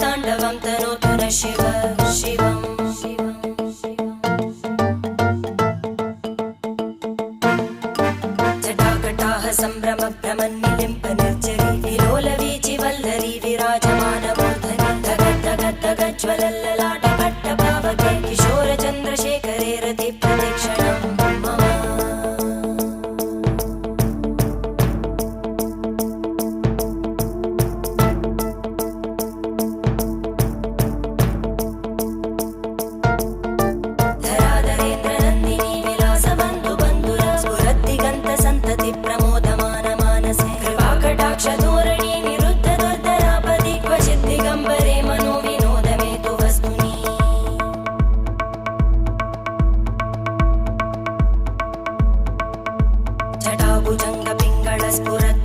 ताण्डवं तनोतु न शिव शिवम् जटाकटाः सम्भ्रम भ्रमन्निलिम्प निर्जरी विलोलवीचि वल्लरी विराजमानमूर्धनि धगद्धगद्धगज्ज्वलल्ललाट पट्टपावके किशोरचन्द्रशेखरे रति प्रतीक्षणं मम धराधरेन्द्रनन्दिनी विलासबन्धु बन्धुर स्फुरद्दिगन्त सन्तति प्रमोदमान मानसे कृपाकटाक्षधोरणी निरुद्ध दुर्धरापदि क्वचित् दिगम्बरे मनो विनोदमेतु वस्तुनि जटाभुजङ्ग पिङ्गळ स्फुरद्